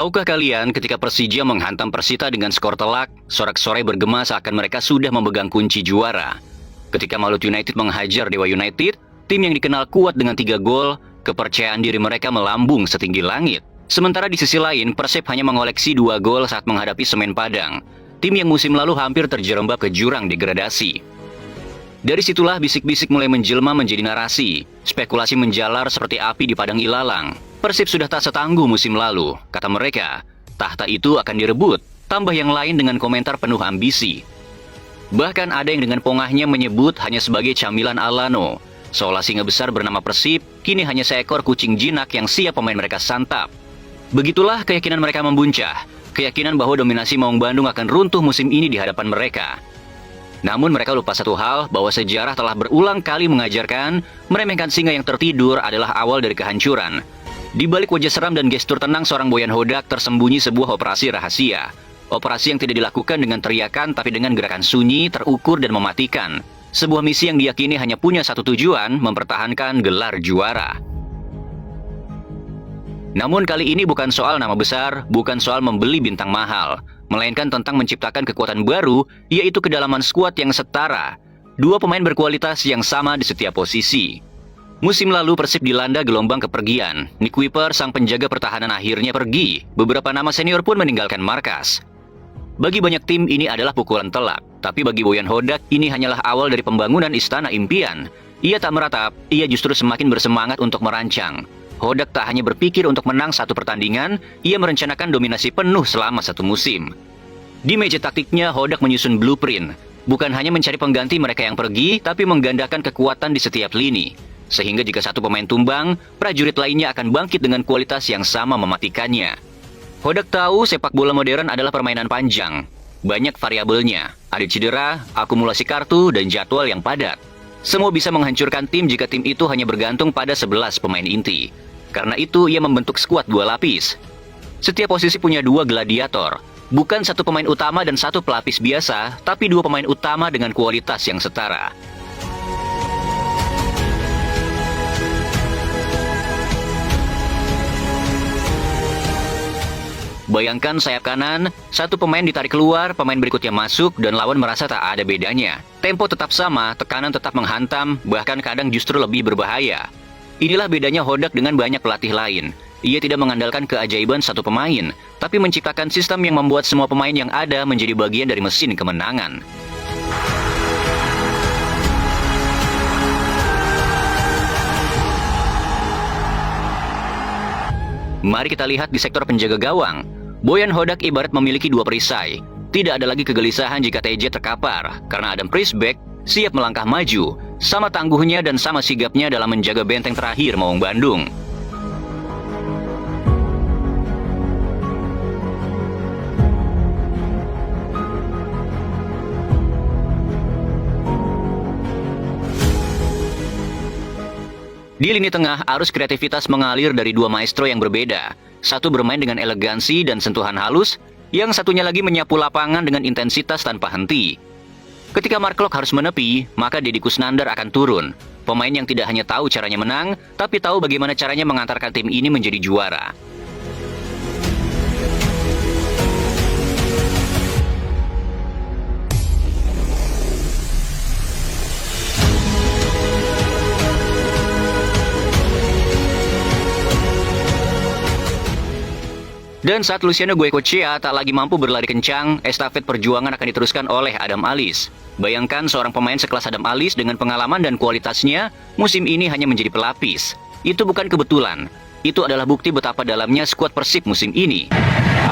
Tahukah kalian ketika Persija menghantam Persita dengan skor telak, sorak-sorai bergema seakan mereka sudah memegang kunci juara. Ketika Malut United menghajar Dewa United, tim yang dikenal kuat dengan 3 gol, kepercayaan diri mereka melambung setinggi langit. Sementara di sisi lain, Persib hanya mengoleksi 2 gol saat menghadapi Semen Padang, tim yang musim lalu hampir terjerembab ke jurang degradasi. Dari situlah bisik-bisik mulai menjelma menjadi narasi. Spekulasi menjalar seperti api di padang ilalang. Persib sudah tak setangguh musim lalu, kata mereka. Tahta itu akan direbut, tambah yang lain dengan komentar penuh ambisi. Bahkan ada yang dengan pongahnya menyebut hanya sebagai camilan Alano. Seolah singa besar bernama Persib, kini hanya seekor kucing jinak yang siap pemain mereka santap. Begitulah keyakinan mereka membuncah. Keyakinan bahwa dominasi Maung Bandung akan runtuh musim ini di hadapan mereka. Namun mereka lupa satu hal, bahwa sejarah telah berulang kali mengajarkan meremehkan singa yang tertidur adalah awal dari kehancuran. Di balik wajah seram dan gestur tenang seorang Boyan Hodak tersembunyi sebuah operasi rahasia. Operasi yang tidak dilakukan dengan teriakan tapi dengan gerakan sunyi, terukur dan mematikan. Sebuah misi yang diyakini hanya punya satu tujuan, mempertahankan gelar juara. Namun kali ini bukan soal nama besar, bukan soal membeli bintang mahal, melainkan tentang menciptakan kekuatan baru, yaitu kedalaman skuad yang setara. 2 pemain berkualitas yang sama di setiap posisi. Musim lalu Persib dilanda gelombang kepergian. Nick Wipper, sang penjaga pertahanan, akhirnya pergi. Beberapa nama senior pun meninggalkan markas. Bagi banyak tim ini adalah pukulan telak, tapi bagi Boyan Hodak ini hanyalah awal dari pembangunan istana impian. Ia tak meratap, ia justru semakin bersemangat untuk merancang. Hodak tak hanya berpikir untuk menang satu pertandingan, ia merencanakan dominasi penuh selama 1 musim. Di meja taktiknya, Hodak menyusun blueprint. Bukan hanya mencari pengganti mereka yang pergi, tapi menggandakan kekuatan di setiap lini. Sehingga jika satu pemain tumbang, prajurit lainnya akan bangkit dengan kualitas yang sama mematikannya. Hodak tahu sepak bola modern adalah permainan panjang. Banyak variabelnya, ada cedera, akumulasi kartu, dan jadwal yang padat. Semua bisa menghancurkan tim jika tim itu hanya bergantung pada 11 pemain inti. Karena itu, ia membentuk skuad 2 lapis. Setiap posisi punya 2 gladiator. Bukan 1 pemain utama dan 1 pelapis biasa, tapi 2 pemain utama dengan kualitas yang setara. Bayangkan sayap kanan, 1 pemain ditarik keluar, pemain berikutnya masuk, dan lawan merasa tak ada bedanya. Tempo tetap sama, tekanan tetap menghantam, bahkan kadang justru lebih berbahaya. Inilah bedanya Hodak dengan banyak pelatih lain. Ia tidak mengandalkan keajaiban 1 pemain, tapi menciptakan sistem yang membuat semua pemain yang ada menjadi bagian dari mesin kemenangan. Mari kita lihat di sektor penjaga gawang. Boyan Hodak ibarat memiliki 2 perisai. Tidak ada lagi kegelisahan jika TJ terkapar, karena Adam Priesbeck siap melangkah maju, sama tangguhnya dan sama sigapnya dalam menjaga benteng terakhir Maung Bandung. Di lini tengah, arus kreativitas mengalir dari 2 maestro yang berbeda. Satu bermain dengan elegansi dan sentuhan halus, yang satunya lagi menyapu lapangan dengan intensitas tanpa henti. Ketika Mark Klok harus menepi, maka Deddy Kusnandar akan turun. Pemain yang tidak hanya tahu caranya menang, tapi tahu bagaimana caranya mengantarkan tim ini menjadi juara. Dan saat Luciano Goicoechea tak lagi mampu berlari kencang, estafet perjuangan akan diteruskan oleh Adam Alis. Bayangkan seorang pemain sekelas Adam Alis dengan pengalaman dan kualitasnya, musim ini hanya menjadi pelapis. Itu bukan kebetulan. Itu adalah bukti betapa dalamnya skuad Persib musim ini.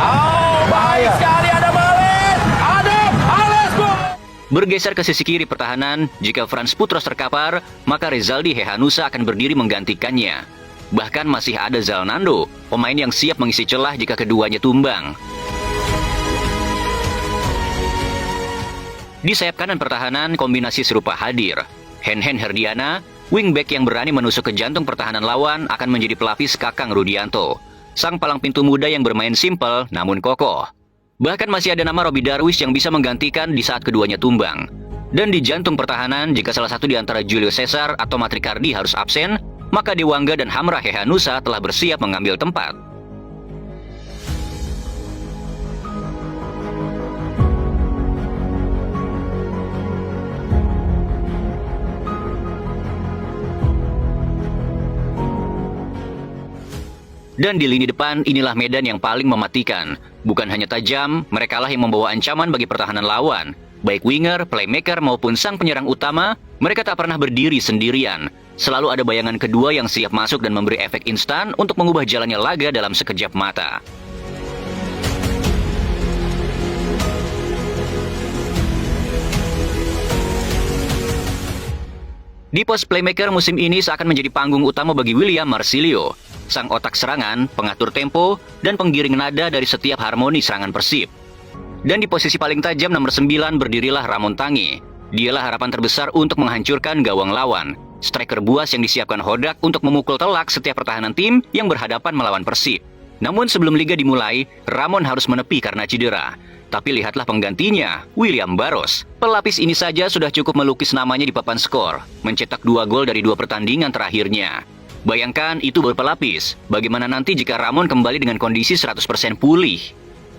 Oh, bahaya sekali Adam Alis! Adam Alis! Bergeser ke sisi kiri pertahanan, jika Frans Putros terkapar, maka Rezaldi Hehanusa akan berdiri menggantikannya. Bahkan masih ada Zalnando, pemain yang siap mengisi celah jika keduanya tumbang. Di sayap kanan pertahanan, kombinasi serupa hadir. Hen-Hen Herdiana, wingback yang berani menusuk ke jantung pertahanan lawan akan menjadi pelapis Kakang Rudianto. Sang palang pintu muda yang bermain simpel namun kokoh. Bahkan masih ada nama Robby Darwish yang bisa menggantikan di saat keduanya tumbang. Dan di jantung pertahanan, jika salah satu di antara Julio Cesar atau Matrikardi harus absen, maka Dewangga dan Hamrah Hehanusa telah bersiap mengambil tempat. Dan di lini depan, inilah medan yang paling mematikan. Bukan hanya tajam, merekalah yang membawa ancaman bagi pertahanan lawan. Baik winger, playmaker, maupun sang penyerang utama, mereka tak pernah berdiri sendirian. Selalu ada bayangan kedua yang siap masuk dan memberi efek instan untuk mengubah jalannya laga dalam sekejap mata. Di pos playmaker musim ini seakan menjadi panggung utama bagi William Marsilio, sang otak serangan, pengatur tempo, dan penggiring nada dari setiap harmoni serangan Persib. Dan di posisi paling tajam nomor 9 berdirilah Ramon Tangi. Dialah harapan terbesar untuk menghancurkan gawang lawan, striker buas yang disiapkan Hodak untuk memukul telak setiap pertahanan tim yang berhadapan melawan Persib. Namun sebelum liga dimulai, Ramon harus menepi karena cedera. Tapi lihatlah penggantinya, William Barros. Pelapis ini saja sudah cukup melukis namanya di papan skor, mencetak 2 gol dari 2 pertandingan terakhirnya. Bayangkan itu berpelapis, bagaimana nanti jika Ramon kembali dengan kondisi 100% pulih?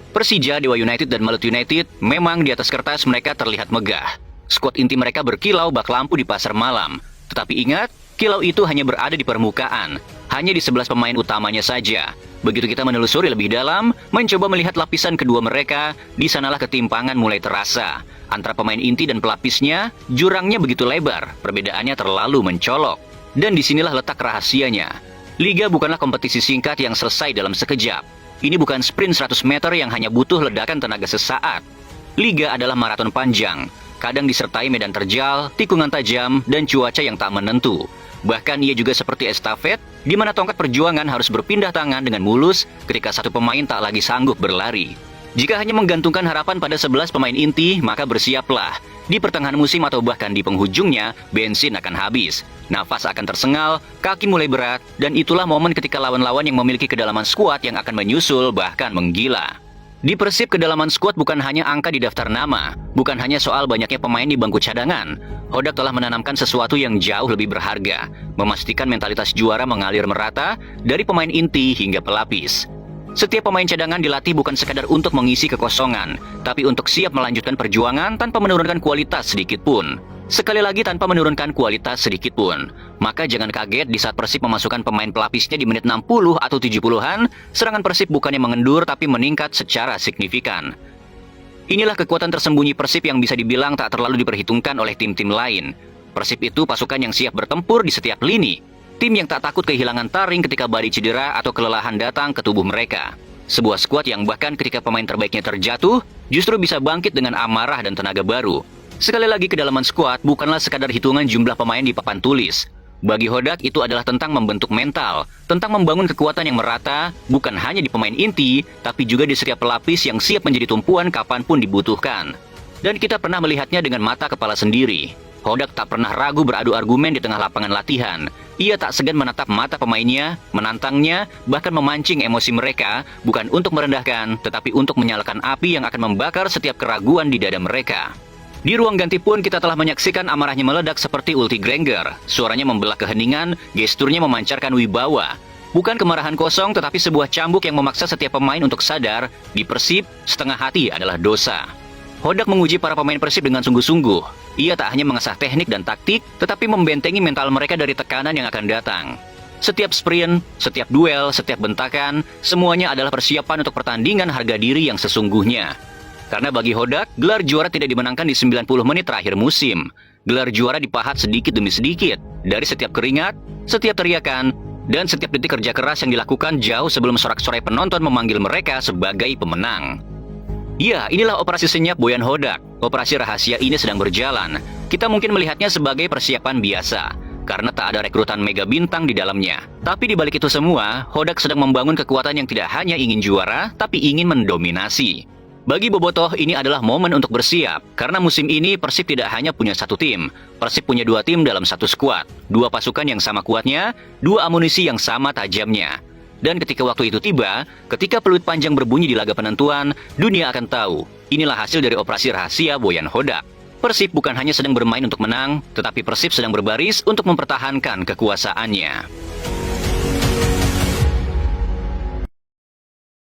Persija, Dewa United, dan Malut United memang di atas kertas mereka terlihat megah. Skuad inti mereka berkilau bak lampu di pasar malam. Tetapi ingat, kilau itu hanya berada di permukaan, hanya di 11 pemain utamanya saja. Begitu kita menelusuri lebih dalam, mencoba melihat lapisan kedua mereka, di sanalah ketimpangan mulai terasa. Antara pemain inti dan pelapisnya, jurangnya begitu lebar, perbedaannya terlalu mencolok. Dan disinilah letak rahasianya. Liga bukanlah kompetisi singkat yang selesai dalam sekejap. Ini bukan sprint 100 meter yang hanya butuh ledakan tenaga sesaat. Liga adalah maraton panjang, kadang disertai medan terjal, tikungan tajam, dan cuaca yang tak menentu. Bahkan ia juga seperti estafet, di mana tongkat perjuangan harus berpindah tangan dengan mulus ketika satu pemain tak lagi sanggup berlari. Jika hanya menggantungkan harapan pada 11 pemain inti, maka bersiaplah. Di pertengahan musim atau bahkan di penghujungnya, bensin akan habis. Nafas akan tersengal, kaki mulai berat, dan itulah momen ketika lawan-lawan yang memiliki kedalaman skuad yang akan menyusul bahkan menggila. Di Persib, kedalaman skuad bukan hanya angka di daftar nama, bukan hanya soal banyaknya pemain di bangku cadangan. Hodak telah menanamkan sesuatu yang jauh lebih berharga, memastikan mentalitas juara mengalir merata dari pemain inti hingga pelapis. Setiap pemain cadangan dilatih bukan sekadar untuk mengisi kekosongan, tapi untuk siap melanjutkan perjuangan tanpa menurunkan kualitas sedikit pun. Sekali lagi tanpa menurunkan kualitas sedikit pun. Maka jangan kaget di saat Persib memasukkan pemain pelapisnya di menit 60 atau 70-an, serangan Persib bukannya mengendur tapi meningkat secara signifikan. Inilah kekuatan tersembunyi Persib yang bisa dibilang tak terlalu diperhitungkan oleh tim-tim lain. Persib itu pasukan yang siap bertempur di setiap lini. Tim yang tak takut kehilangan taring ketika badai cedera atau kelelahan datang ke tubuh mereka. Sebuah skuad yang bahkan ketika pemain terbaiknya terjatuh, justru bisa bangkit dengan amarah dan tenaga baru. Sekali lagi, kedalaman skuad bukanlah sekadar hitungan jumlah pemain di papan tulis. Bagi Hodak itu adalah tentang membentuk mental, tentang membangun kekuatan yang merata, bukan hanya di pemain inti, tapi juga di setiap pelapis yang siap menjadi tumpuan kapanpun dibutuhkan. Dan kita pernah melihatnya dengan mata kepala sendiri. Hodak tak pernah ragu beradu argumen di tengah lapangan latihan. Ia tak segan menatap mata pemainnya, menantangnya, bahkan memancing emosi mereka, bukan untuk merendahkan, tetapi untuk menyalakan api yang akan membakar setiap keraguan di dada mereka. Di ruang ganti pun kita telah menyaksikan amarahnya meledak seperti ulti Granger. Suaranya membelah keheningan, gesturnya memancarkan wibawa. Bukan kemarahan kosong, tetapi sebuah cambuk yang memaksa setiap pemain untuk sadar, di Persib, setengah hati adalah dosa. Hodak menguji para pemain Persib dengan sungguh-sungguh. Ia tak hanya mengasah teknik dan taktik, tetapi membentengi mental mereka dari tekanan yang akan datang. Setiap sprint, setiap duel, setiap bentakan, semuanya adalah persiapan untuk pertandingan harga diri yang sesungguhnya. Karena bagi Hodak, gelar juara tidak dimenangkan di 90 menit terakhir musim. Gelar juara dipahat sedikit demi sedikit, dari setiap keringat, setiap teriakan, dan setiap detik kerja keras yang dilakukan jauh sebelum sorak-sorai penonton memanggil mereka sebagai pemenang. Ya, inilah operasi senyap Boyan Hodak. Operasi rahasia ini sedang berjalan. Kita mungkin melihatnya sebagai persiapan biasa, karena tak ada rekrutan mega bintang di dalamnya. Tapi di balik itu semua, Hodak sedang membangun kekuatan yang tidak hanya ingin juara, tapi ingin mendominasi. Bagi Bobotoh, ini adalah momen untuk bersiap, karena musim ini Persib tidak hanya punya satu tim. Persib punya 2 tim dalam satu skuad, 2 pasukan yang sama kuatnya, 2 amunisi yang sama tajamnya. Dan ketika waktu itu tiba, ketika peluit panjang berbunyi di laga penentuan, dunia akan tahu, inilah hasil dari operasi rahasia Boyan Hodak. Persib bukan hanya sedang bermain untuk menang, tetapi Persib sedang berbaris untuk mempertahankan kekuasaannya.